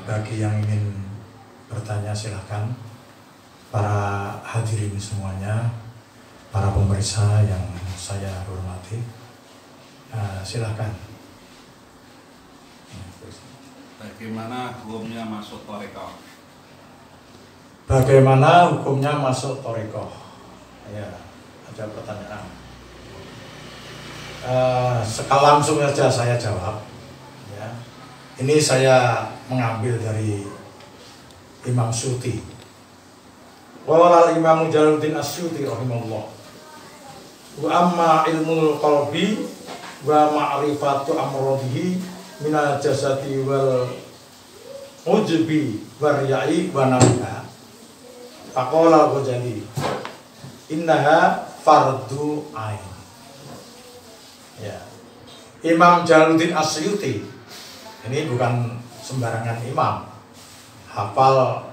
Bagi yang ingin bertanya silahkan, para hadirin semuanya, para pemirsa yang saya hormati, silahkan. Bagaimana hukumnya masuk thariqah? Bagaimana hukumnya masuk thariqah? Ya, ada pertanyaan. Langsung saja saya jawab. Ya. Ini saya mengambil dari Imam Suyuti. Qala Imam Jalaluddin As-Suyuti rahimahullah. Wa amma ilmul qalbi wa ma'rifatu amrodihi minal jasadi wal ujbi waryai wa namiha. Faqala Ghazali innaha fardu ain. Ya. Imam Jalaluddin As-Suyuti ini bukan sembarangan imam, hafal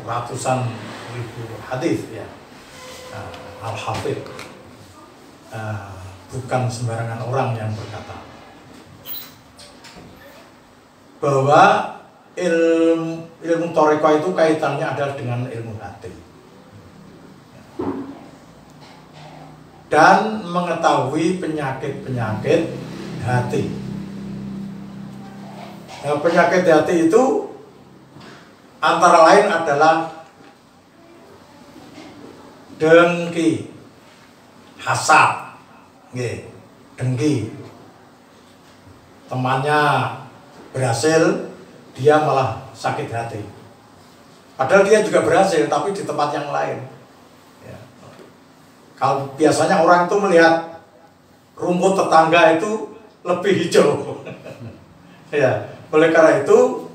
ratusan ribu hadis ya, al-hafidh, bukan sembarangan orang yang berkata bahwa ilmu thariqah itu kaitannya adalah dengan ilmu hati dan mengetahui penyakit-penyakit hati. Nah, penyakit hati itu antara lain adalah dengki, hasad, dengki. Temannya berhasil, dia malah sakit hati. Padahal dia juga berhasil, tapi di tempat yang lain. Ya. Kalau biasanya orang itu melihat rumput tetangga itu lebih hijau. Ya. Oleh karena itu,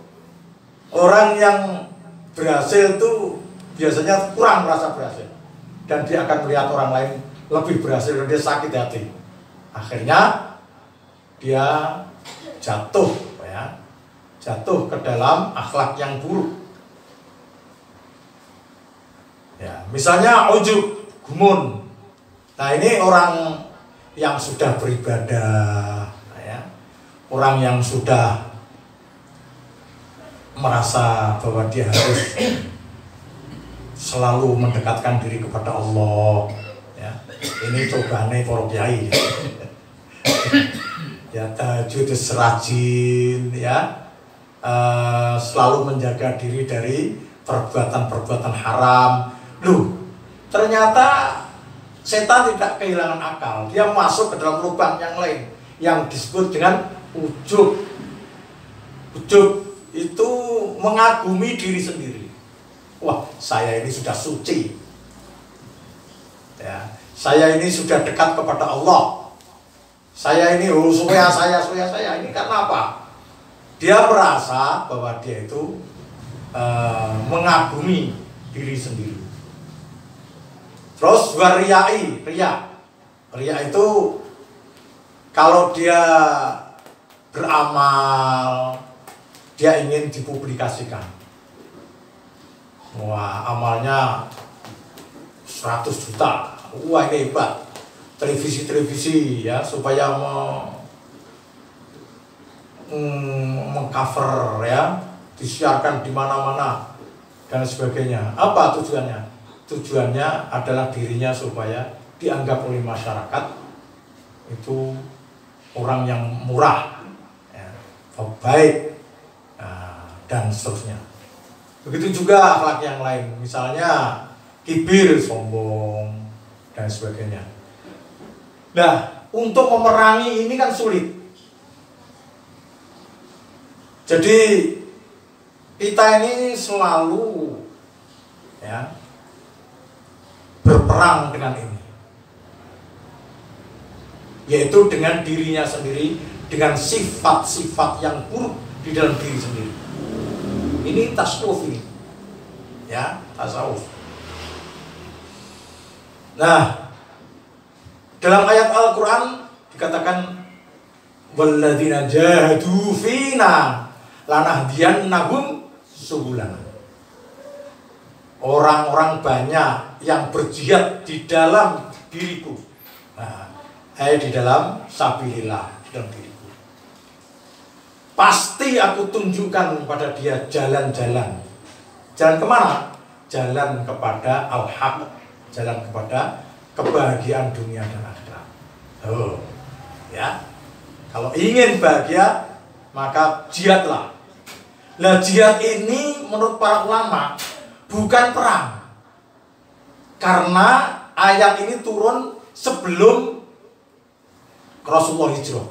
orang yang berhasil itu biasanya kurang merasa berhasil, dan dia akan melihat orang lain lebih berhasil dan dia sakit hati. Akhirnya dia jatuh ke dalam akhlak yang buruk. Ya, misalnya ujub, gumun. Nah, ini orang yang sudah beribadah, ya, orang yang sudah merasa bahwa dia harus selalu mendekatkan diri kepada Allah, ya. Ini cobane para kiai, ya, tahajud serajin, ya, selalu menjaga diri dari perbuatan-perbuatan haram. Loh, ternyata setan tidak kehilangan akal, dia masuk ke dalam lubang yang lain yang disebut dengan ujub. Ujub itu mengagumi diri sendiri. Wah, saya ini sudah suci, ya, saya ini sudah dekat kepada Allah, saya ini saya ini karena apa? Dia merasa bahwa dia itu mengagumi diri sendiri. Terus ria itu kalau dia beramal, dia ingin dipublikasikan. Wah, amalnya 100 juta. Wah, ini hebat. Televisi ya, supaya mengcover ya, disiarkan di mana-mana dan sebagainya. Apa tujuannya? Tujuannya adalah dirinya supaya dianggap oleh masyarakat itu orang yang murah, ya, baik, dan seterusnya. Begitu juga akhlak yang lain, misalnya kibir, sombong, dan sebagainya. Nah, untuk memerangi ini kan sulit. Jadi kita ini selalu, ya, berperang dengan ini, yaitu dengan dirinya sendiri, dengan sifat-sifat yang buruk di dalam diri sendiri. Ini tasawuf ini, ya, tasawuf. Nah, dalam ayat Al-Quran dikatakan walladzina jahadu fina lanahdiyannahum subulana. Orang-orang banyak yang berjihad di dalam diriku. Nah, Hai di dalam sabilillah, di dalam diriku. Pasti aku tunjukkan kepada dia jalan-jalan. Jalan kemana? Jalan kepada al-haq, jalan kepada kebahagiaan dunia dan akhirat. Oh, ya. Kalau ingin bahagia, maka jihadlah. Nah, jihad ini menurut para ulama bukan perang. Karena ayat ini turun sebelum Rasulullah hijrah.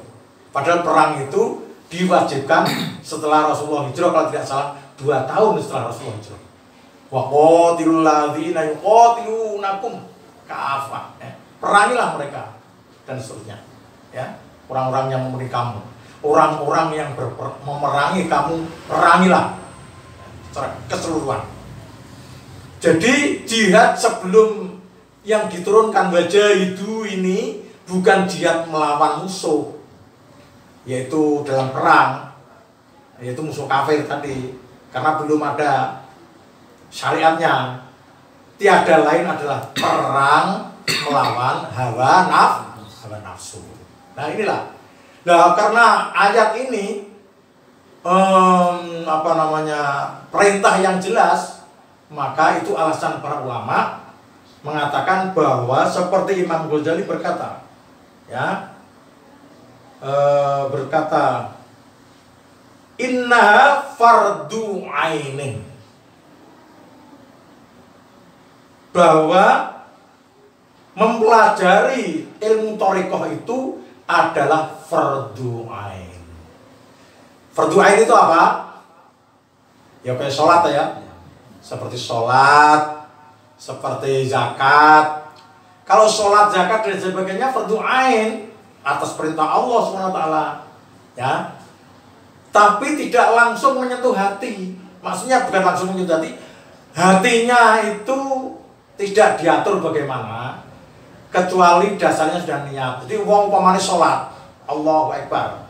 Padahal perang itu diwajibkan setelah Rasulullah hijrah, kalau tidak salah 2 tahun setelah Rasulullah hijrah. Wa qatilul ladzina yuqatilunakum kafah. Perangilah mereka dan seterusnya. Ya, orang-orang yang memerangi kamu, orang-orang yang memerangi kamu, perangilah secara keseluruhan. Jadi jihad sebelum yang diturunkan wajahidu ini bukan jihad melawan musuh, yaitu dalam perang, yaitu musuh kafir tadi, karena belum ada syariatnya. Tiada lain adalah perang melawan hawa nafsu. Nah inilah. Nah karena ayat ini perintah yang jelas, maka itu alasan para ulama mengatakan bahwa seperti Imam Ghazali berkata, ya, berkata, inna fardu ainin, bahwa mempelajari ilmu thariqah itu adalah fardu ain. Fardu ain itu apa? Ya kayak sholat ya, seperti sholat, seperti zakat. Kalau sholat, zakat dan sebagainya fardu ain atas perintah Allah SWT, ya. Tapi tidak langsung menyentuh hati. Maksudnya bukan langsung menyentuh hati, hatinya itu tidak diatur bagaimana, kecuali dasarnya sudah niat. Jadi wong umpamanya sholat, Allahu Akbar,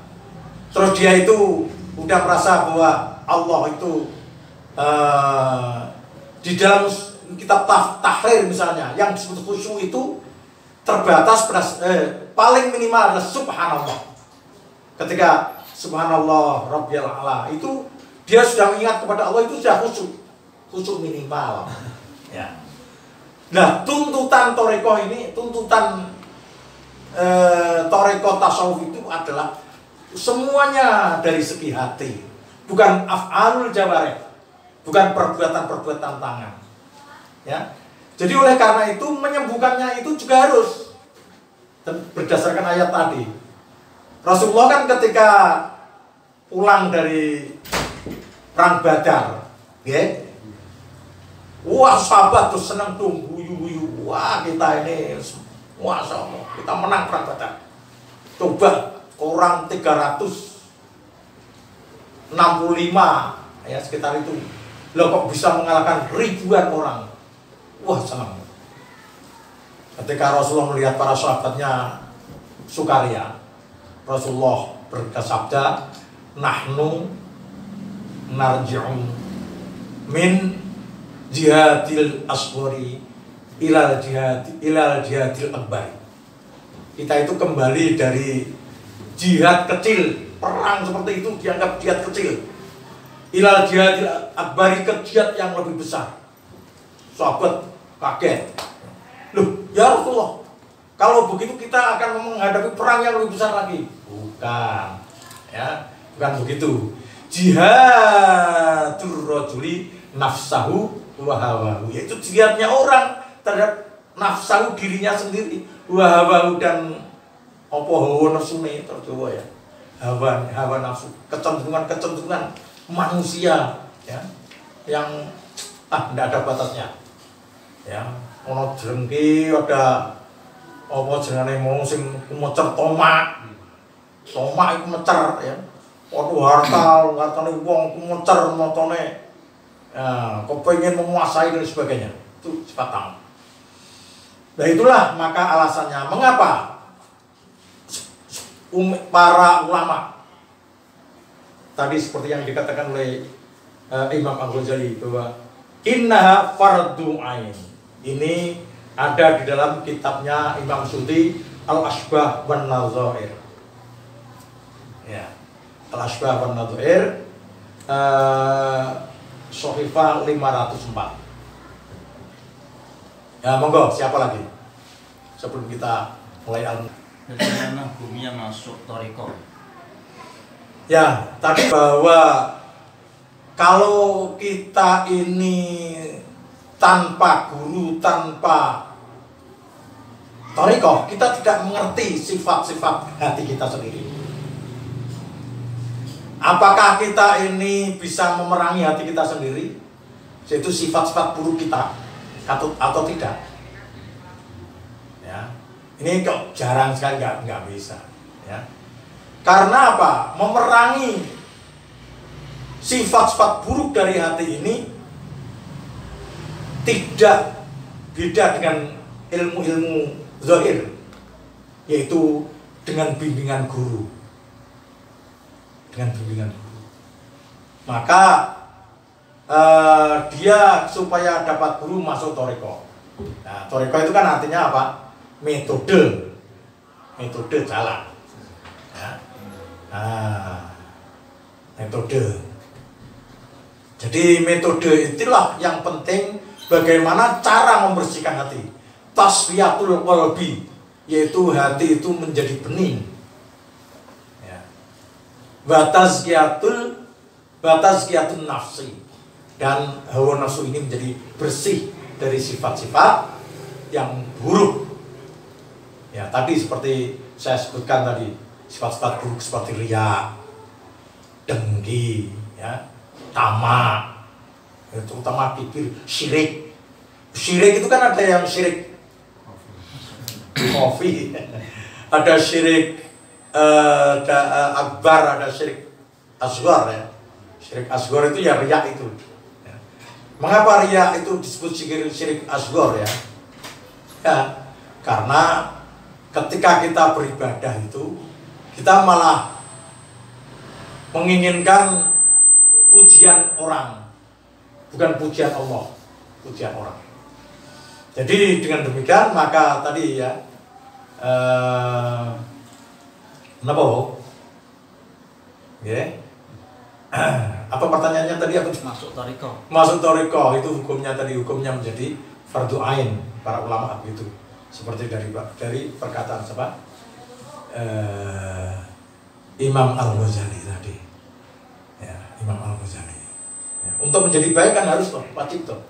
terus dia itu udah merasa bahwa Allah itu di dalam kitab tahrir misalnya, yang disebut khusyuk itu terbatas paling minimal adalah subhanallah. Ketika subhanallah rabbiyal a'la itu dia sudah mengingat kepada Allah, itu sudah khusyuk minimal, ya. Nah, tuntutan thariqah ini, tuntutan thariqah tasawuf itu adalah semuanya dari segi hati, bukan af'alul jawarih, bukan perbuatan-perbuatan tangan. Ya. Jadi oleh karena itu menyembuhkannya itu juga harus berdasarkan ayat tadi. Rasulullah kan ketika pulang dari perang Badar, ya, wah sahabat tuh senang tuh guyu-guyu, wah kita ini, wah kita menang perang Badar. Coba orang 365 ya sekitar itu, lo kok bisa mengalahkan ribuan orang. Wah senang. Ketika Rasulullah melihat para sahabatnya sukaria, Rasulullah bersabda, nahnu narji'un min jihadil asghari ilal jihadil akbar. Kita itu kembali dari jihad kecil, perang seperti itu dianggap jihad kecil, ilal jihadil akbari, ke jihad yang lebih besar. Sahabat kaget, loh ya Rasulullah, kalau begitu kita akan menghadapi perang yang lebih besar lagi. Bukan, ya, bukan begitu. Jihadur rajuli nafsahu wa hawahu, yaitu jihadnya orang terhadap nafsahu, dirinya sendiri, wa hawahu, dan apa hawa nafsu ini tercoba ya, hawa nafsu, kecenderungan manusia, ya, yang tidak ada batasnya, ya. Ono jengki ada apa jenenge mau sing mecer tomak iku mecer, ya. Waduh hartane wong ku mecer motone, ya, kepengin menguasai dan sebagainya. Itu sifat tamak. Nah itulah maka alasannya mengapa para ulama tadi seperti yang dikatakan oleh Imam Al-Ghazali bahwa innaha fardu ain. Ini ada di dalam kitabnya Imam Suyuti Al-Asbah wan Nadzair. Ya, Al-Asbah wan Nadzair, Sohifah 504. Ya, monggo, siapa lagi? Sebelum kita mulai bagaimana hukumnya masuk thariqah? Ya, tadi bahwa kalau kita ini tanpa guru, tanpa thariqah, kita tidak mengerti sifat-sifat hati kita sendiri. Apakah kita ini bisa memerangi hati kita sendiri? Yaitu sifat-sifat buruk kita atau tidak? Ya, ini kok jarang sekali nggak bisa. Ya, karena apa? Memerangi sifat-sifat buruk dari hati ini tidak beda dengan ilmu-ilmu zahir, yaitu dengan bimbingan guru. Dengan bimbingan guru, maka dia supaya dapat guru masuk thariqah. Nah, thariqah itu kan artinya apa? Metode jalan. Ya. Nah, metode. Jadi metode itulah yang penting, bagaimana cara membersihkan hati. Tasfiyatul qalbi, yaitu hati itu menjadi bening. Ya. Batazkiyatun nafsi, dan hawa nafsu ini menjadi bersih dari sifat-sifat yang buruk. Ya, tadi seperti saya sebutkan tadi, sifat-sifat buruk seperti riya, dengki, ya, tamak, terutama kibir, syirik. Syirik itu kan ada yang syirik khafi, ada syirik akbar, ada syirik asghar, ya. Syirik asghar itu ya riya itu. Ya. Mengapa riya itu disebut syirik asghar, ya? Ya, karena ketika kita beribadah itu, kita malah menginginkan pujian orang, bukan pujian Allah, pujian orang. Jadi dengan demikian maka tadi ya, kenapa? Ya. Apa pertanyaannya tadi? Apa? Masuk thariqah. Masuk thariqah itu hukumnya tadi, hukumnya menjadi fardu ain para ulama itu. Seperti dari perkataan siapa? Imam Al-Ghazali tadi. Ya, Imam Al-Ghazali. Ya, untuk menjadi baik kan harus wajib toh.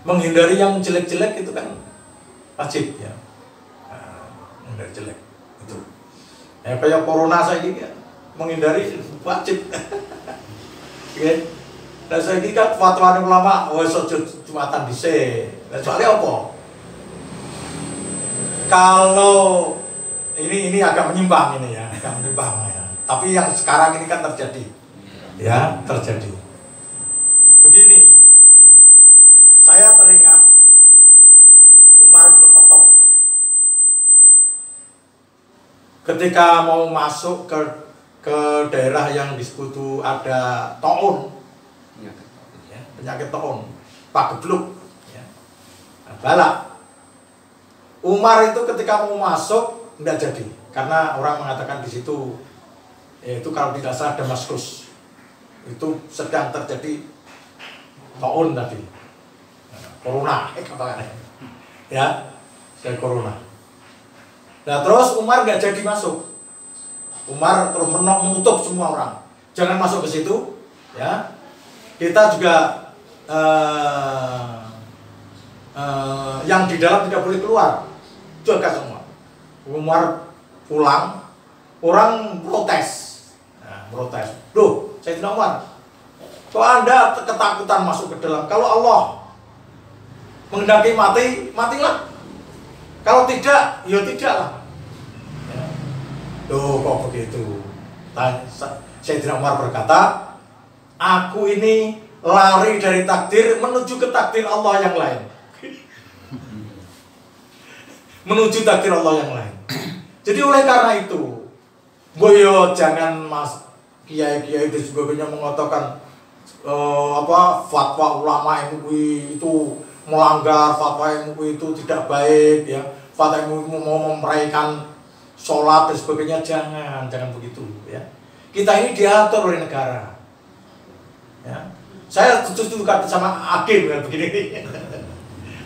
Menghindari yang jelek-jelek itu kan wajib, ya. Menghindari jelek itu. Ya, kayak corona saya ini ya, menghindari wajib. Oke. Nah, saya ini kan fatwa ulama, sujud Jumatan dhisik. Nah, soalnya apa? Kalau ini agak menyimpang ini ya, agak menyimpang ya. Tapi yang sekarang ini kan terjadi, ya, terjadi. Begini, saya teringat Umar bin Khattab ketika mau masuk ke daerah yang disebut ada taun, ya, penyakit taun, pagebluk, ya, balak. Umar itu ketika mau masuk tidak jadi, karena orang mengatakan di situ, yaitu kalau tidak salah Damaskus, itu sedang terjadi taun tadi, corona, ya, dari corona. Nah terus Umar nggak jadi masuk. Umar terus menutup semua orang, jangan masuk ke situ, ya. Kita juga yang di dalam tidak boleh keluar, jaga semua. Umar pulang, orang protes, nah, protes. Loh, Sayyidina Umar, kok Anda ketakutan masuk ke dalam? Kalau Allah menghendaki mati, matilah. Kalau tidak, ya tidaklah. Ya. Loh, kok begitu? Sayyidina Umar berkata, aku ini lari dari takdir menuju ke takdir Allah yang lain. Menuju takdir Allah yang lain. Jadi oleh karena itu, boyo jangan mas kiai-kiai dan sebagainya mengatakan fatwa ulama MUI itu melanggar, fatwa MUI itu tidak baik, ya. Fatwa MUI mau memperaikan sholat dan sebagainya, jangan begitu ya. Kita ini diatur oleh negara. Ya. Saya setuju sama Hakim ya begini.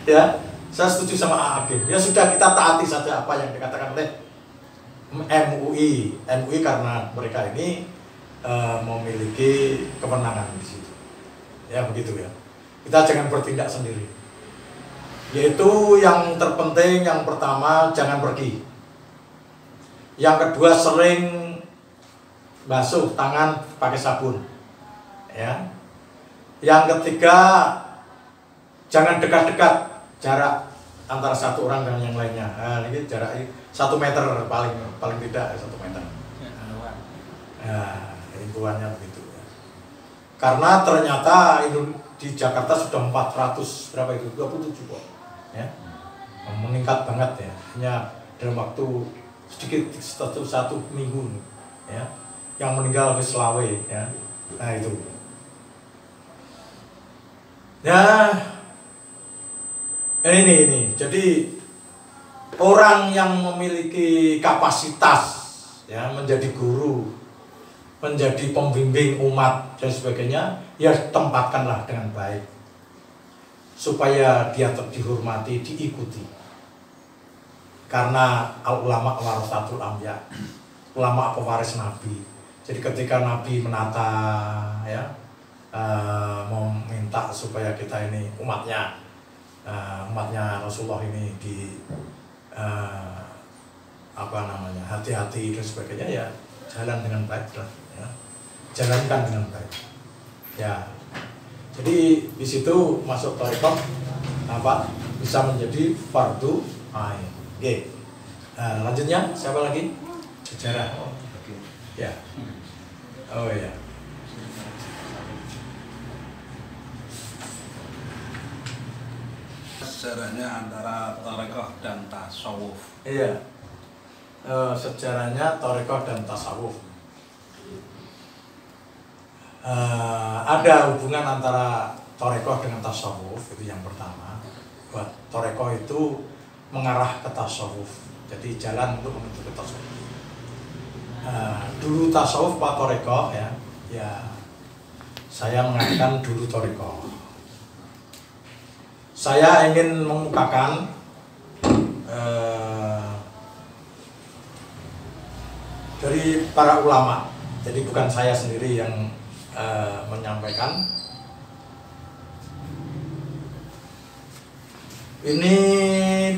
Ya, saya setuju sama Hakim. Ya sudah, kita taati saja apa yang dikatakan oleh MUI karena mereka ini memiliki kewenangan di situ. Ya begitu ya. Kita jangan bertindak sendiri. Yaitu yang terpenting, yang pertama jangan pergi. Yang kedua, sering basuh tangan pakai sabun. Ya. Yang ketiga, jangan dekat-dekat, jarak antara satu orang dengan yang lainnya. Nah, ini jarak 1 meter paling tidak 1 meter. Nah, himbauannya begitu. Karena ternyata di Jakarta sudah 400 berapa itu 27 kok, ya, meningkat banget ya. Hanya dalam waktu sedikit satu minggu, ya, yang meninggal di Sulawesi, ya. Nah itu. Ya, ini. Jadi orang yang memiliki kapasitas ya menjadi guru, menjadi pembimbing umat dan sebagainya, ya tempatkanlah dengan baik supaya dia dihormati, diikuti. Karena ulama warasatul anbiya, ulama pewaris Nabi. Jadi ketika Nabi menata ya, meminta supaya kita ini umatnya Rasulullah ini hati-hati dan sebagainya, ya jalan dengan baik lah, ya. Jalankan dengan baik, ya. Jadi di situ masuk thariqah bisa menjadi fardu ain. Oke. Nah, lanjutnya siapa lagi? Sejarah. Ya. Oh ya. Sejarahnya antara thariqah dan tasawuf. Iya. Sejarahnya thariqah dan tasawuf. Ada hubungan antara thariqah dengan tasawuf, itu yang pertama. Buat thariqah itu mengarah ke tasawuf. Jadi jalan untuk menuju ke tasawuf. Dulu tasawuf apa thariqah ya? Ya. Saya mengatakan dulu thariqah. Saya ingin mengukakan dari para ulama. Jadi bukan saya sendiri yang menyampaikan. Ini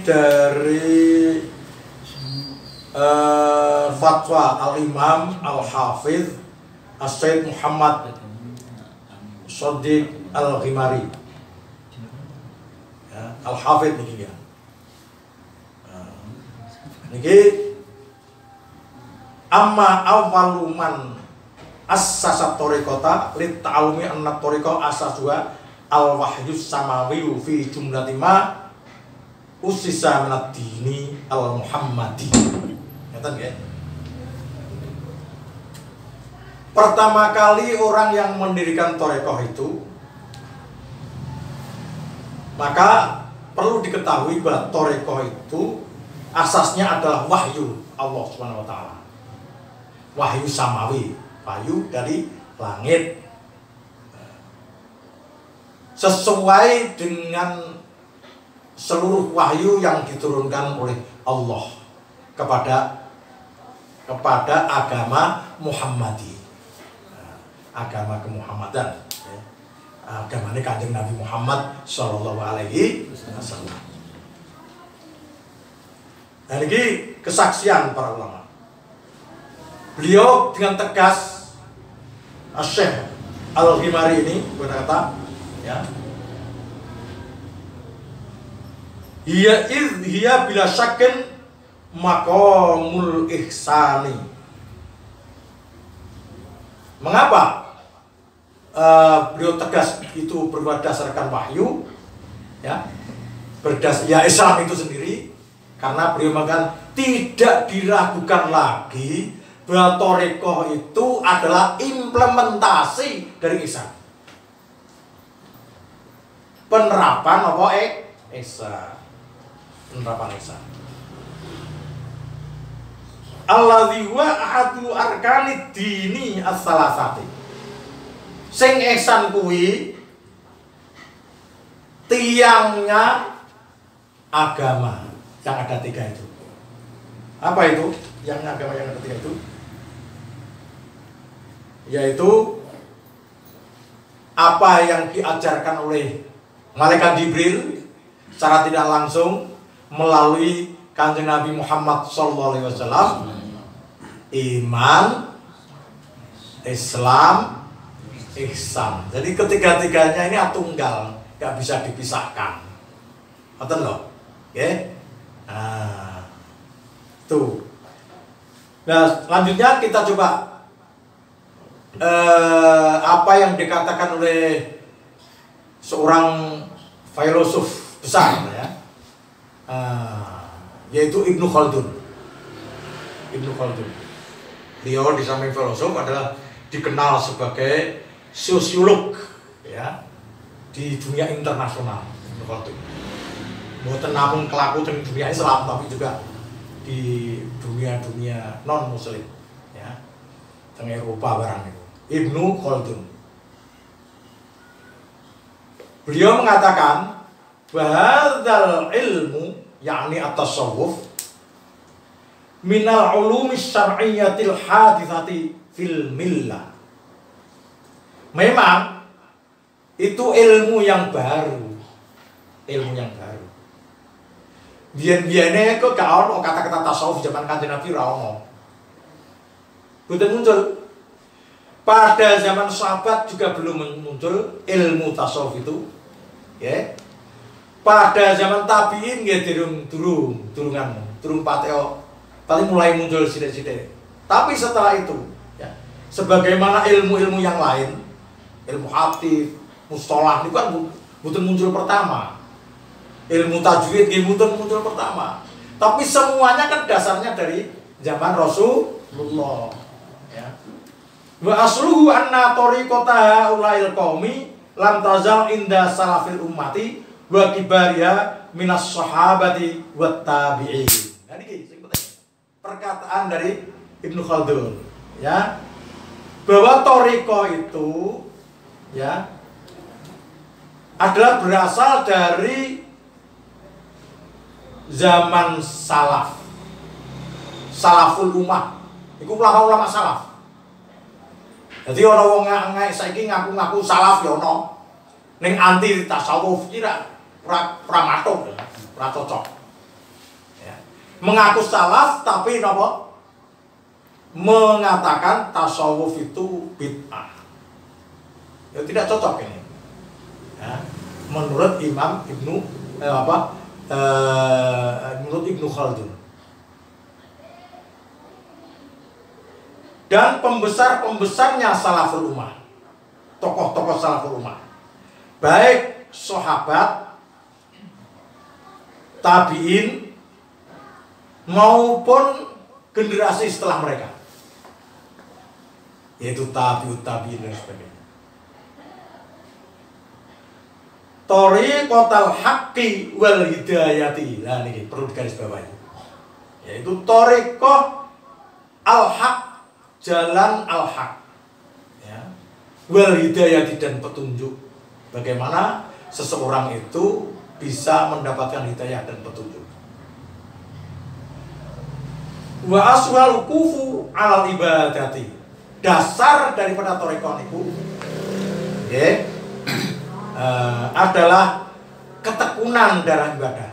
dari fatwa Al-Imam Al-Hafidh As-Sayyid Muhammad Shadiq Al-Ghimari, ya, Al-Hafidh ini ya. Niki amma awwaluman assasat thariqata lit ta'alumi anna thariqah asasua al-wahyus samawiyu fi jumlati ma usisa minad dini al-muhammadi. Ngeten nggih. Pertama kali orang yang mendirikan thariqah itu, maka perlu diketahui bahwa thariqah itu asasnya adalah wahyu Allah Subhanahu wa taala. Wahyu samawi, wahyu dari langit. Sesuai dengan seluruh wahyu yang diturunkan oleh Allah kepada agama Muhammadi. Agama kemuhammadan, ya. Agamanya Kanjeng Nabi Muhammad Sallallahu Alaihi Wasallam. Nah, ini kesaksian para ulama. Beliau dengan tegas, Syekh Al-Ghimari ini berkata, ya, hiya bila syakin maqamul ihsani. Mengapa beliau tegas itu berdasarkan wahyu, ya, ya Islam itu sendiri, karena beliau mengatakan tidak diragukan lagi bahwa thariqah itu adalah implementasi dari Islam. Penerapan apa Islam? Penerapan Islam. alladzi wa ahadu arkanid dini as-salasati. Sing ihsan kuwi tiangnya agama yang ada 3 itu. Apa itu? Yang agama yang ada 3 itu? Yaitu apa yang diajarkan oleh Malaikat Jibril secara tidak langsung melalui Kanjeng Nabi Muhammad SAW, iman, Islam, ihsan. Jadi ketiga-tiganya ini tunggal, gak bisa dipisahkan. Betul loh, ya? Nah, tuh. Nah, selanjutnya kita coba apa yang dikatakan oleh seorang filosof besar, ya, yaitu Ibnu Khaldun. Ibnu Khaldun. Beliau di samping filosof adalah dikenal sebagai sosiolog, ya, di dunia internasional. Ibnu Khaldun. Bukan namun kelaku di dunia Islam, tapi juga di dunia non Muslim, ya, tengah Eropa barang itu. Ibnu Khaldun. Beliau mengatakan bahadzal ilmu, yakni at-tasawuf, minal ulumi syar'iyyatil haditsati fil millah. Memang itu ilmu yang baru. Ilmu yang baru. Biyen-biyene kok gak ono kata-kata tasawuf zaman Kanjeng Nabi ra ono. Boten muncul. Pada zaman sahabat juga belum muncul ilmu tasawuf itu, ya. Pada zaman tabiin nggih durung pateo, paling mulai muncul sithik-sithik. Tapi setelah itu, ya, sebagaimana ilmu-ilmu yang lain, ilmu hadis, mustalah itu kan bukan muncul pertama. Ilmu tajwid nggih bukan muncul pertama. Tapi semuanya kan dasarnya dari zaman Rasulullah, ya. Wa asluhu anna tariqata ulail qaumi lam tazal inda salafil ummati wa kibariya minas sahabati wat tabi'in. Nah niki sing penting. Perkataan dari Ibnu Khaldun, ya, bahwa tariqah itu, ya, adalah berasal dari zaman salaf. Salaful ummah. Iku ulama-ulama salaf. Jadi orang wong saiki ngaku-ngaku salaf ya ono. Ning anti tasawuf kira ora matuk, ora cocok. Ya. Mengaku salaf tapi napa? Mengatakan tasawuf itu bid'ah. Ya tidak cocok ini. Ya. Menurut Imam Ibnu menurut Ibnu Khaldun. Dan pembesar-pembesarnya salaful ummah, tokoh-tokoh salaful ummah, baik sahabat, tabi'in maupun generasi setelah mereka, yaitu tabi'ut tabi'in dan sebagainya. Thariqatul haqqi wal hidayati. Nah ini perlu digarisbawahi, yaitu thariqah al-haq, jalan al-haq, ya, wal hidayati, dan petunjuk. Bagaimana seseorang itu bisa mendapatkan hidayah dan petunjuk. Wa aswal kufu alal ibadati. Dasar daripada thariqah niku, ya, adalah ketekunan dalam ibadah.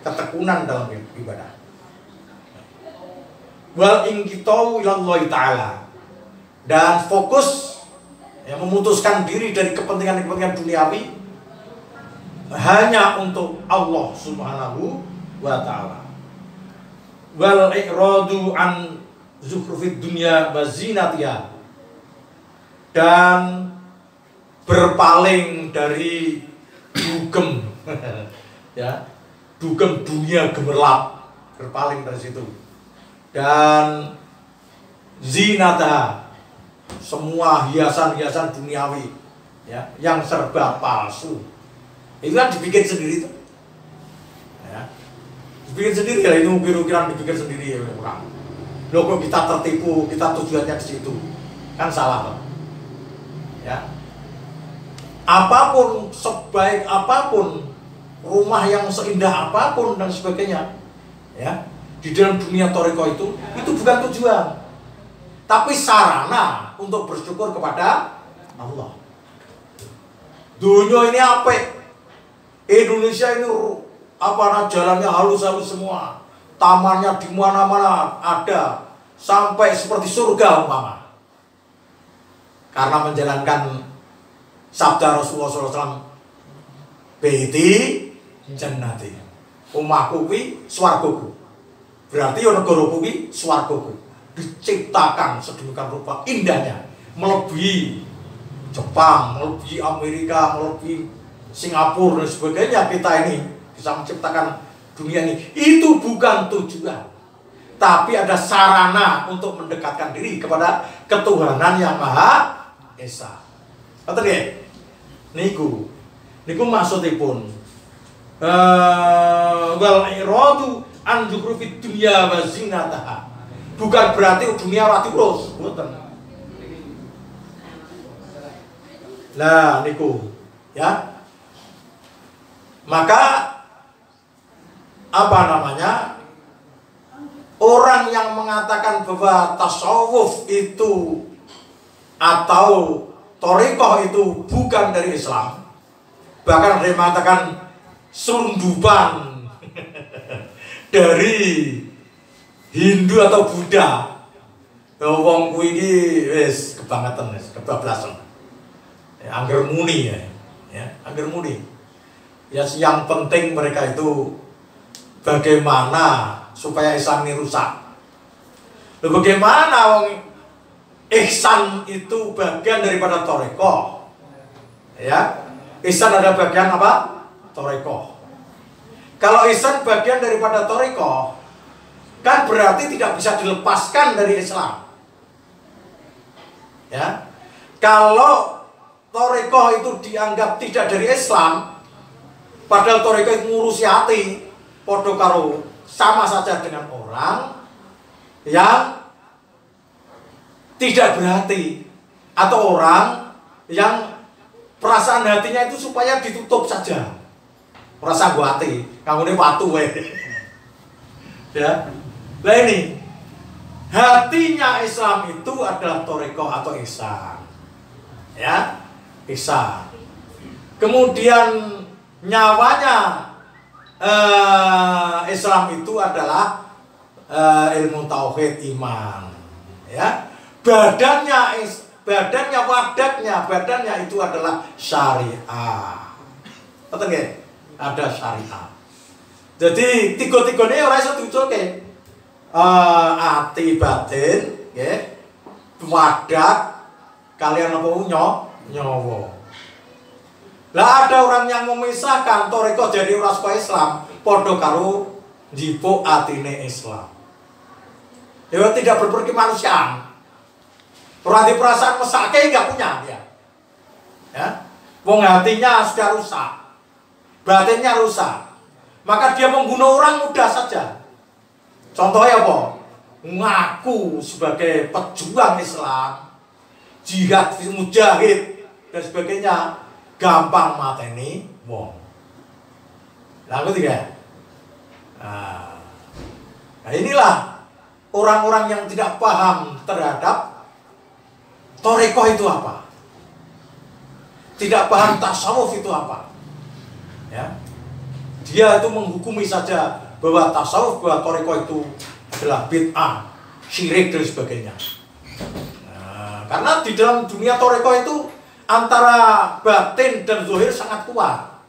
Ketekunan dalam ibadah. Wal inqitau ilallahi ta'ala, dan fokus, ya, memutuskan diri dari kepentingan-kepentingan duniawi hanya untuk Allah Subhanahu wa ta'ala. Wal i'radu an zukhrufid dunya wa zinatiha, dan berpaling dari dugem ya, dugem dunia gemerlap, berpaling dari situ. Dan zinata, semua hiasan-hiasan duniawi, ya, yang serba palsu, itu kan dibikin sendiri tuh, ya, dibikin sendiri, ya, itu ukir-ukiran dibikin sendiri ya orang. Loh kok kita tertipu, kita tujuannya ke situ. Kan salah, Pak. Ya. Apapun, sebaik apapun, rumah yang seindah apapun dan sebagainya, ya, di dalam dunia toriko itu bukan tujuan, tapi sarana untuk bersyukur kepada Allah. Dunia ini apa? Indonesia ini jalannya halus-halus semua, tamannya di mana-mana ada, sampai seperti surga umpama. Karena menjalankan sabda Rasulullah SAW, Baiti jannati, omahku kuwi swargaku. Berarti yo negaraku kuwi swargaku. Diciptakan sedemikian rupa indahnya, melebihi Jepang, melebihi Amerika, melebihi Singapura dan sebagainya. Kita ini bisa menciptakan dunia ini. Itu bukan tujuan, tapi ada sarana untuk mendekatkan diri kepada ketuhanan yang Maha Esa. Kata dia, niku maksudipun wal iradu an jukrufi dunya wa zinataha. Bukan berarti dunia ora diurus, mboten. Lah niku, ya. Maka orang yang mengatakan bahwa tasawuf itu atau thariqah itu bukan dari Islam, bahkan ada yang mengatakan selundupan dari Hindu atau Buddha. Wong kuwi iki wis kebangetan, wis kebablasan. Angger muni ya, angger muni. Ya, yang penting mereka itu bagaimana supaya Islam ini rusak. Lalu bagaimana wong ihsan itu bagian daripada thariqah. Ya. Ihsan ada bagian apa? Thariqah. Kalau ihsan bagian daripada thariqah, kan berarti tidak bisa dilepaskan dari Islam. Ya. Kalau thariqah itu dianggap tidak dari Islam, padahal thariqah itu ngurusi hati, padha karo sama saja dengan orang yang tidak berhati, atau orang yang perasaan hatinya itu supaya ditutup saja. Perasaan gua hati, kamu ini watu ya. Nah ini hatinya Islam itu adalah thariqah atau ihsan. Ya, ihsan. Kemudian nyawanya Islam itu adalah ilmu tauhid iman. Ya. Badannya itu adalah syariah. Betul nggih? Ada syariah. Jadi tiga-tigane ora iso diuculke. Ati batin, nggih. Wadak kalian apa nyawa. Lah ada orang yang memisahkan thariqah jadi ora supaya Islam, padha karo njipuk atine Islam. Ya tidak berperkemanusiaan. Orang di perasaan mesake nggak punya dia, ya. Wong hatinya sudah rusak, batinnya rusak, maka dia membunuh orang mudah saja. Contohnya apa? Ngaku sebagai pejuang Islam, jihad, mujahid dan sebagainya, gampang mateni wong. Lalu tiga. Nah inilah orang-orang yang tidak paham terhadap thariqah itu apa, tidak paham tasawuf itu apa, ya. Dia itu menghukumi saja bahwa tasawuf, bahwa thariqah itu adalah bid'ah, syirik dan sebagainya. Nah, karena di dalam dunia thariqah itu antara batin dan zahir sangat kuat.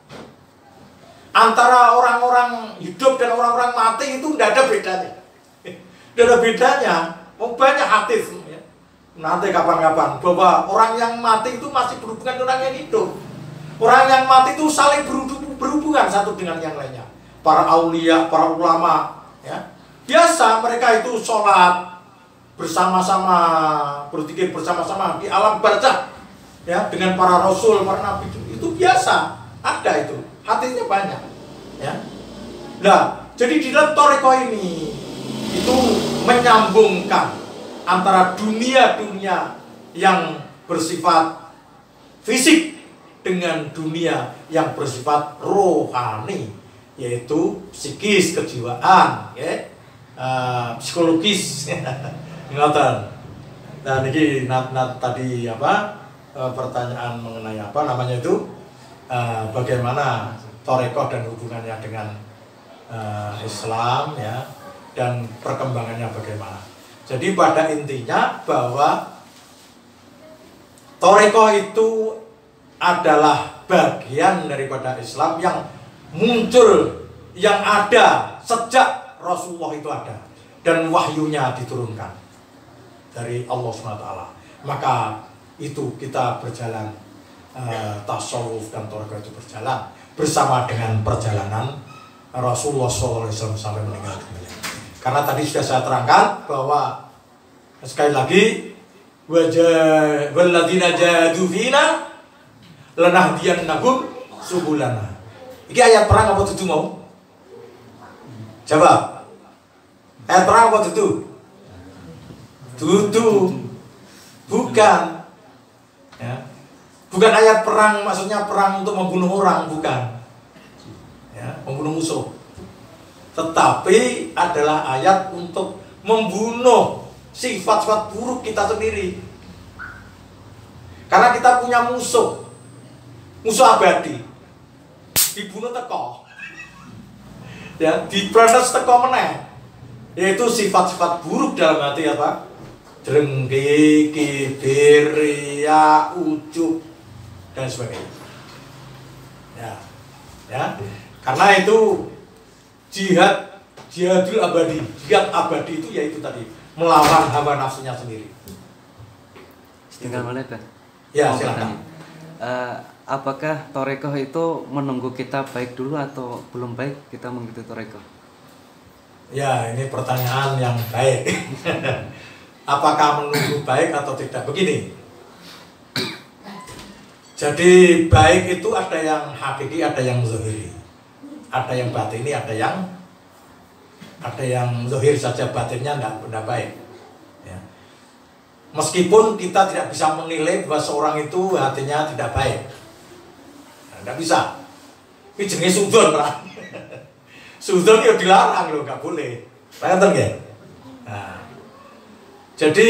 Antara orang-orang hidup dan orang-orang mati itu tidak ada bedanya. Tidak ada bedanya. Mau banyak hadis. Nanti kapan-kapan bahwa orang yang mati itu masih berhubungan dengan orang yang hidup. Orang yang mati itu saling berhubungan satu dengan yang lainnya. Para aulia, para ulama, ya. Biasa mereka itu sholat bersama-sama, berzikir bersama-sama di alam barzakh, ya, dengan para rasul, para nabi. Itu biasa, ada itu. Hadisnya banyak, ya. Nah, jadi di dalam thariqah ini itu menyambungkan antara dunia-dunia yang bersifat fisik dengan dunia yang bersifat rohani, yaitu psikis, kejiwaan, ya, psikologis. Ngoten. Dan ini tadi pertanyaan mengenai apa namanya itu, bagaimana Thariqah dan hubungannya dengan Islam, ya, dan perkembangannya bagaimana. Jadi pada intinya bahwa Thariqah itu adalah bagian daripada Islam yang muncul, yang ada sejak Rasulullah itu ada dan wahyunya diturunkan dari Allah SWT. Maka itu kita berjalan, tasawuf dan Thariqah itu berjalan bersama dengan perjalanan Rasulullah SAW sampai meninggal dunia. Karena tadi sudah saya terangkan bahwa sekali lagi, walladzina jahadu fina lanahdiyannahum subulana. Iki ayat perang apa dudu mau? Jawab. Ayat perang apa dudu? Dudu. Bukan. Ya. Bukan ayat perang, maksudnya perang untuk membunuh orang, bukan. Ya, membunuh musuh. Tetapi adalah ayat untuk membunuh sifat-sifat buruk kita sendiri. Karena kita punya musuh abadi, dibunuh teko, ya, diperantas teko meneh, yaitu sifat-sifat buruk dalam hati apa? Drengki, kibir, riya, ujub, dan sebagainya. Ya. Karena itu jihadul abadi, jihad abadi itu yaitu tadi melawan hawa nafsunya sendiri. Tinggal menit, Pak. Ya, silakan. Apakah Thariqah itu menunggu kita baik dulu atau belum baik kita mengikuti Thariqah? Ya, ini pertanyaan yang baik. Apakah menunggu baik atau tidak? Begini. Jadi baik itu ada yang hakiki, ada yang zahiri. Ada yang batini, ada yang zahir saja, batinnya tidak baik. Ya. Meskipun kita tidak bisa menilai bahwa seorang itu hatinya tidak baik, tidak bisa. Ini jenis sudon, Pak. Sudon ya dilarang loh, nggak boleh. Paham nggak? Nah, jadi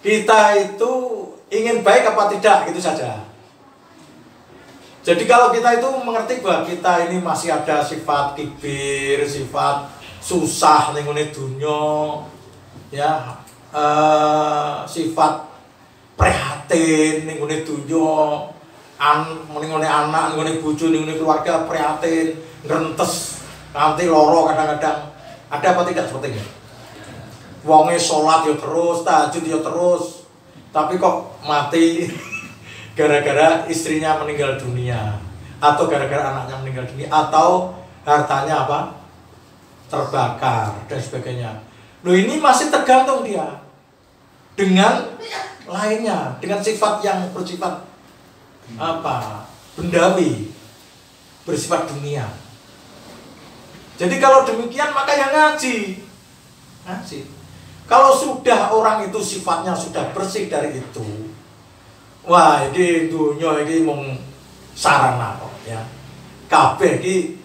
kita itu ingin baik apa tidak, gitu saja. Jadi kalau kita itu mengerti bahwa kita ini masih ada sifat kibir, sifat susah ning ngene dunya, ya, sifat prihatin ning ngene dunya, ning ngene anak, ning ngene bojo, ning ngene keluarga prihatin, ngrentes, nganti lara kadang-kadang. Ada apa tidak seperti ini? Wonge sholat ya terus, tahajud ya terus, tapi kok mati gara-gara istrinya meninggal dunia, atau gara-gara anaknya meninggal dunia, atau hartanya apa? Terbakar dan sebagainya. Loh, ini masih tergantung dia dengan lainnya, dengan sifat yang bersifat apa? Bendawi, bersifat dunia. Jadi kalau demikian maka yang ngaji. Kalau sudah orang itu sifatnya sudah bersih dari itu, wah, ini dunia ini mung sarana kok, ya. Kabeh iki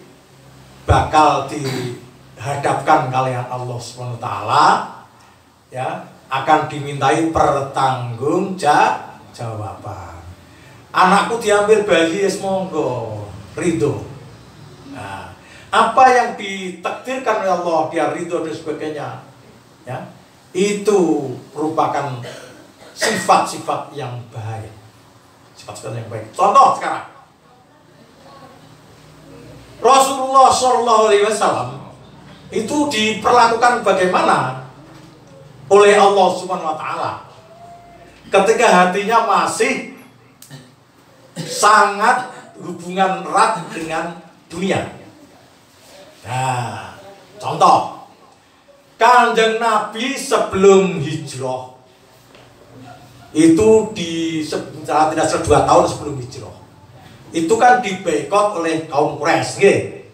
bakal dihadapkan kalian Allah SWT, ya, akan dimintai pertanggungjawaban. Anakku diambil bayi, monggo, ridho. Nah, apa yang ditakdirkan oleh Allah, dia ridho dan sebagainya, ya, itu merupakan sifat-sifat yang baik. Sifat-sifat yang baik. Contoh sekarang, Rasulullah SAW itu diperlakukan bagaimana oleh Allah Subhanahu Wa Taala ketika hatinya masih sangat hubungan erat dengan dunia. Nah, contoh, Kanjeng Nabi sebelum hijrah itu tidak 2 tahun sebelum hijrah itu kan diboikot oleh kaum Quraisy, nggih.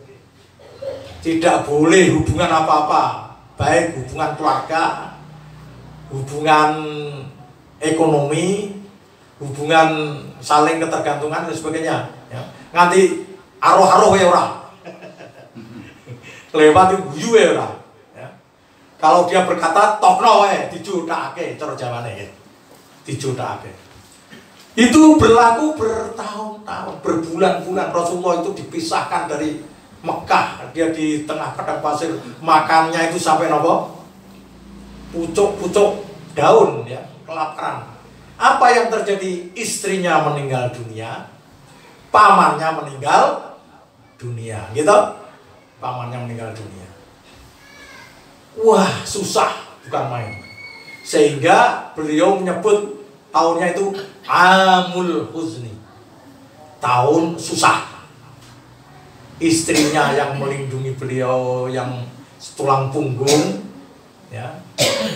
Tidak boleh hubungan apa-apa baik hubungan keluarga, hubungan ekonomi, hubungan saling ketergantungan dan sebagainya. Ya. Nganti aroh-aroh ya ora. Lewat guyu ya ora. Ya. Kalau dia berkata tokno wae dijudakake cara Jawane ya. Dijudakake. Itu berlaku bertahun-tahun, berbulan-bulan. Rasulullah itu dipisahkan dari Mekah, dia di tengah padang pasir, makannya itu sampai nopo pucuk-pucuk daun ya, kelaparan. Apa yang terjadi? Istrinya meninggal dunia, pamannya meninggal dunia, gitu. Pamannya meninggal dunia. Wah, susah, bukan main. Sehingga beliau menyebut tahunnya itu Amul Huzni, tahun susah. Istrinya yang melindungi beliau, yang tulang punggung ya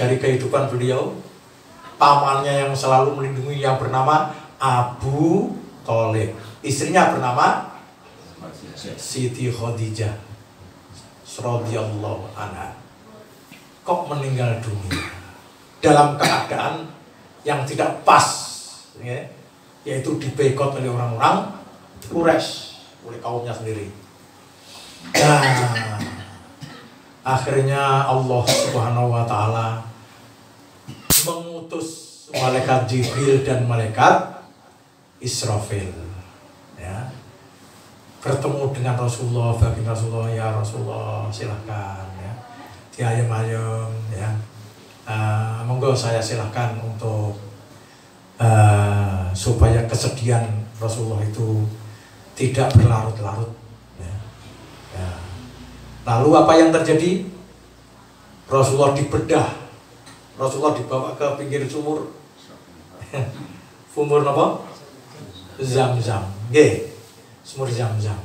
dari kehidupan beliau, pamannya yang selalu melindungi yang bernama Abu Thalib, istrinya bernama Siti Khadijah radhiyallahu anha, kok meninggal dunia dalam keadaan yang tidak pas ya, yaitu diboikot oleh orang-orang Quraisy, oleh kaumnya sendiri. Nah, akhirnya Allah Subhanahu wa Ta'ala mengutus malaikat Jibril dan malaikat Israfil ya, bertemu dengan Rasulullah, bagi Rasulullah, ya Rasulullah silahkan ya, diayem-ayem ya, monggo saya silahkan untuk supaya kesedihan Rasulullah itu tidak berlarut-larut. Ya. Lalu apa yang terjadi? Rasulullah dibedah, Rasulullah dibawa ke pinggir sumur, sumur apa? Zam-zam, sumur Zam-zam.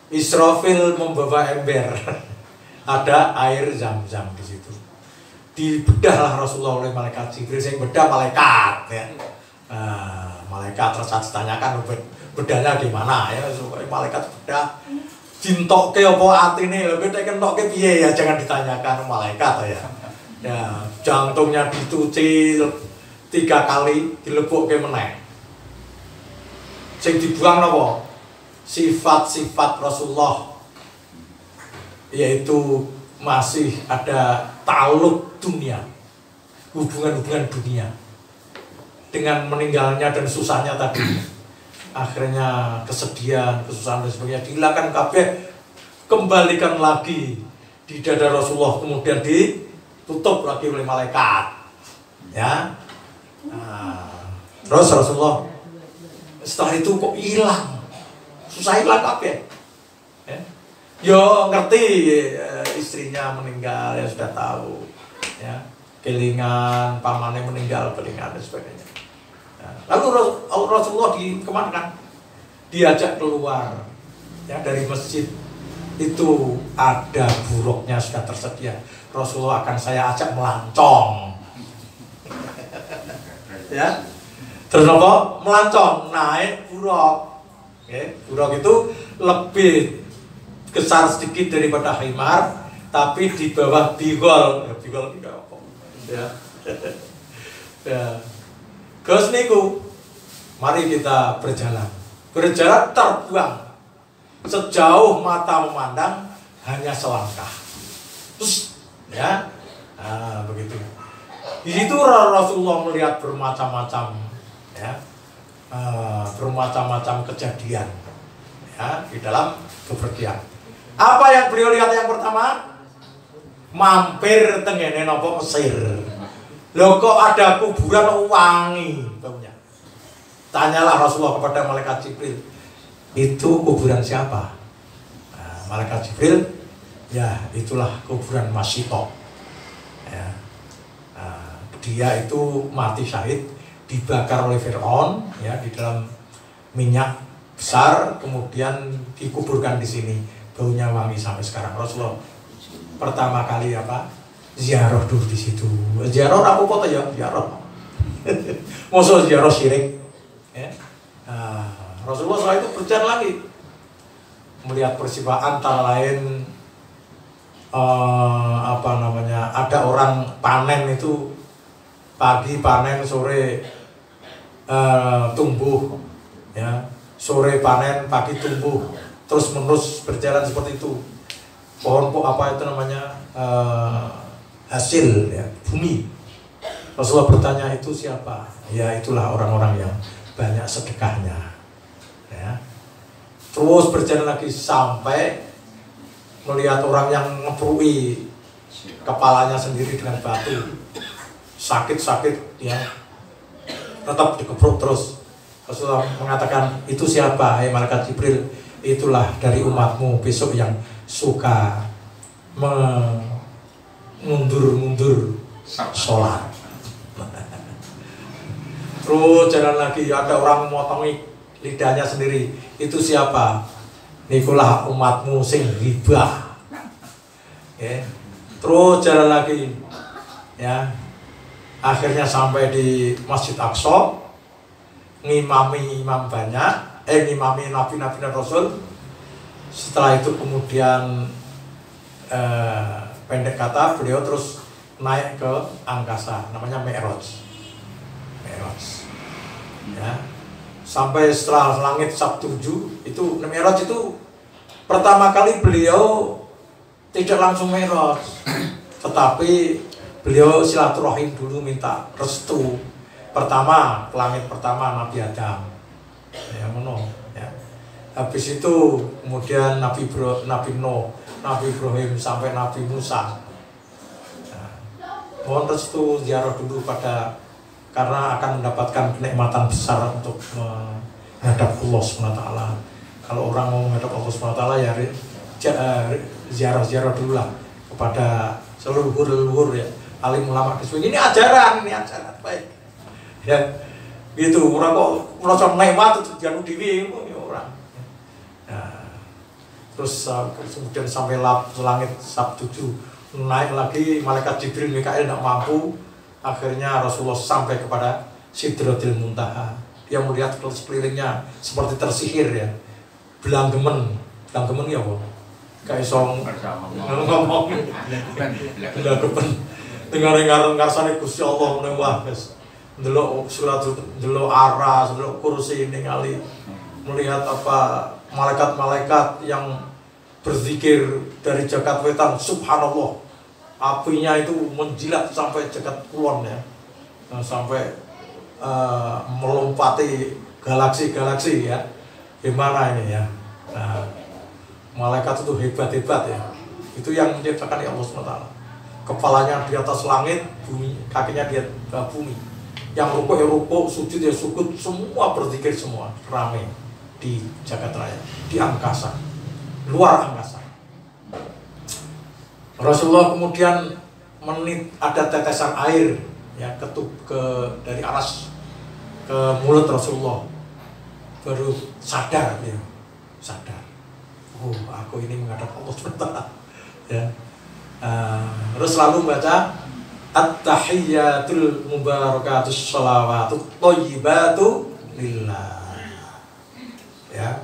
Israfil membawa ember, ada air Zam-zam di situ. Dibedahlah Rasulullah oleh malaikat Jibril, yang bedah malaikat. Ya. Malaikat terus ditanyakan bedahnya di mana ya, supaya malaikat bedah. Dintokke apa atine lho, kowe kentokke piye ya, jangan ditanyakan malaikat ya. Ya, jantungnya dicuci 3 kali, dilebokke meneh. Sing dibuang napa? Sifat-sifat Rasulullah, yaitu masih ada taluk dunia, hubungan-hubungan dunia. Dengan meninggalnya dan susahnya tadi, akhirnya kesedihan, kesusahan dan sebagainya dihilangkan kabeh, kembalikan lagi di dada Rasulullah, kemudian ditutup lagi oleh malaikat ya. Terus Rasulullah setelah itu kok hilang, susah hilang kabeh ya. Yo ngerti istrinya meninggal, ya sudah tahu ya, kelingan pamannya meninggal, kelingan dan sebagainya. Lalu Rasulullah kemana? Diajak keluar ya dari masjid. Itu ada buruknya sudah tersedia. Rasulullah akan saya ajak melancong. Ya. Terus apa? Melancong, naik buruk. Oke, buruk itu lebih besar sedikit daripada himar, tapi di bawah bigol. Ya, bigol tidak apa. Ya. Ya. Gus niku, mari kita berjalan. Berjalan terbuang sejauh mata memandang, hanya selangkah. Terus, ya, begitu. Di situ Rasulullah melihat bermacam-macam, ya, bermacam-macam kejadian, ya, di dalam bepergian. Apa yang beliau lihat yang pertama? Mampir tengene nopo Mesir. Loh kok ada kuburan wangi baunya. Tanyalah Rasulullah kepada malaikat Jibril, itu kuburan siapa? Nah, malaikat Jibril, ya itulah kuburan Masyito. Ya. Dia itu mati syahid, dibakar oleh Fir'aun ya, di dalam minyak besar, kemudian dikuburkan di sini. Baunya wangi sampai sekarang. Rasulullah pertama kali apa? Ziarah dulu di situ. Ziarah apa kota ya? Ziarah. Maksud ziarah syirik. Ya. Rasulullah setelah itu berjalan lagi, melihat peristiwa antara lain ada orang panen itu pagi panen, sore tumbuh, ya, sore panen, pagi tumbuh, terus menerus berjalan seperti itu. Pohon apa itu namanya, hasil, ya, bumi. Rasulullah bertanya, itu siapa? Ya itulah orang-orang yang banyak sedekahnya, ya. Terus berjalan lagi sampai melihat orang yang ngeprui kepalanya sendiri dengan batu, sakit-sakit, ya, tetap dikepruk terus. Rasulullah mengatakan, itu siapa? Malaikat Jibril, itulah dari umatmu besok yang suka mengundur-mundur sholat. Terus jalan lagi, ada orang memotongi lidahnya sendiri, itu siapa? Ikulah umatmu sing ribah. Okay. Terus jalan lagi, ya, akhirnya sampai di Masjid Aqsa, ngimami imam banyak, ngimami nabi-nabi dan rasul. Setelah itu kemudian pendek kata, beliau terus naik ke angkasa, namanya Mi'raj. Ya. Sampai setelah langit Sabtu 7 itu Mi'raj itu pertama kali beliau tidak langsung Mi'raj, tetapi beliau silaturahim dulu, minta restu. Pertama ke langit pertama Nabi Adam, ya, ya. Habis itu kemudian Nabi Nuh, Nabi Ibrahim sampai Nabi Musa. Nah, mohon restu ziarah dulu karena akan mendapatkan kenikmatan besar untuk menghadap Allah SWT. Kalau orang mau menghadap Allah SWT ya ziarah dulu lah kepada seluruh leluhur, ya, alim ulama kiswin. Ini ajaran baik, ya, gitu. Orang kok merasa nikmat jangan diwi orang. Nah, terus kemudian sampai langit Sabtu 7, naik lagi malaikat Jibril Mikail tidak mampu. Akhirnya Rasulullah sampai kepada Sidratil Muntaha. Dia melihat sekelilingnya seperti tersihir, ya. Belanggemen ya, Bu. Kayak song ngomong. Belanggemen. Dengar ngarsane Gusti Allah meneh wah, guys. Ndelok surat, ndelok aras, ndelok kursi ningali. Melihat apa malaikat-malaikat yang berzikir dari jagat wetan, subhanallah. Apinya itu menjilat sampai jagat kulon, ya, sampai melompati galaksi-galaksi, ya. Gimana ini, ya? Nah, malaikat itu hebat-hebat, ya. Itu yang menciptakan Allah SWT. Kepalanya di atas langit, bumi, kakinya di atas bumi. Yang rukuk ya rukuk, sujud ya sujud, semua berzikir semua, ramai di jagat raya, di angkasa, luar angkasa. Rasulullah kemudian ada tetesan air, ya, dari aras ke mulut Rasulullah, baru sadar, ya, oh, aku ini menghadap Allah SWT, ya. Terus selalu baca at-tahiyyatul mubarakatus sholawatut thayyibatu lillah, ya.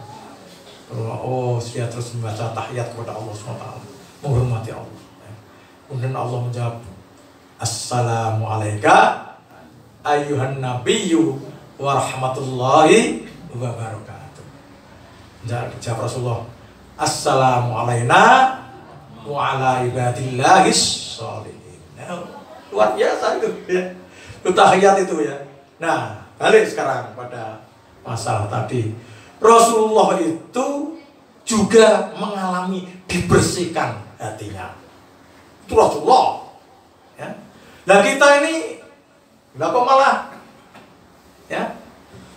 Oh, dia terus membaca tahiyat kepada Allah SWT, menghormati Allah. Kemudian Allah menjawab, assalamu alayka ayyuhan nabiyyu wa rahmatullahi wa barakatuh. Jawab Rasulullah, assalamu alayna wa ala ibadillahis sholihin. Luar biasa itu, ya. Itu tahiyat itu, ya. Nah, balik sekarang pada masalah tadi. Rasulullah itu juga mengalami dibersihkan hatinya. Itu Rasulullah, ya. Nah kita ini nggak kok malah, ya,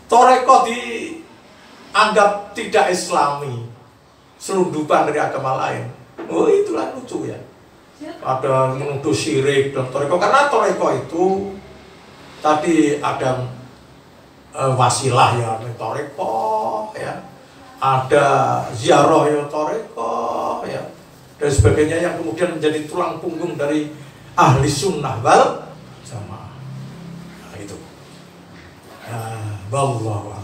Thariqah dianggap tidak Islami, selundupan dari agama lain. Oh, itulah lucu, ya. Ada menuduh syirik dan Thariqah, karena Thariqah itu tadi ada wasilah, ya, Thariqah, ya. Ada ziarah, ya, Thariqah, ya, dan sebagainya, yang kemudian menjadi tulang punggung dari ahli sunnah wal jamaah. Nah, itu. Wallahu a'lam.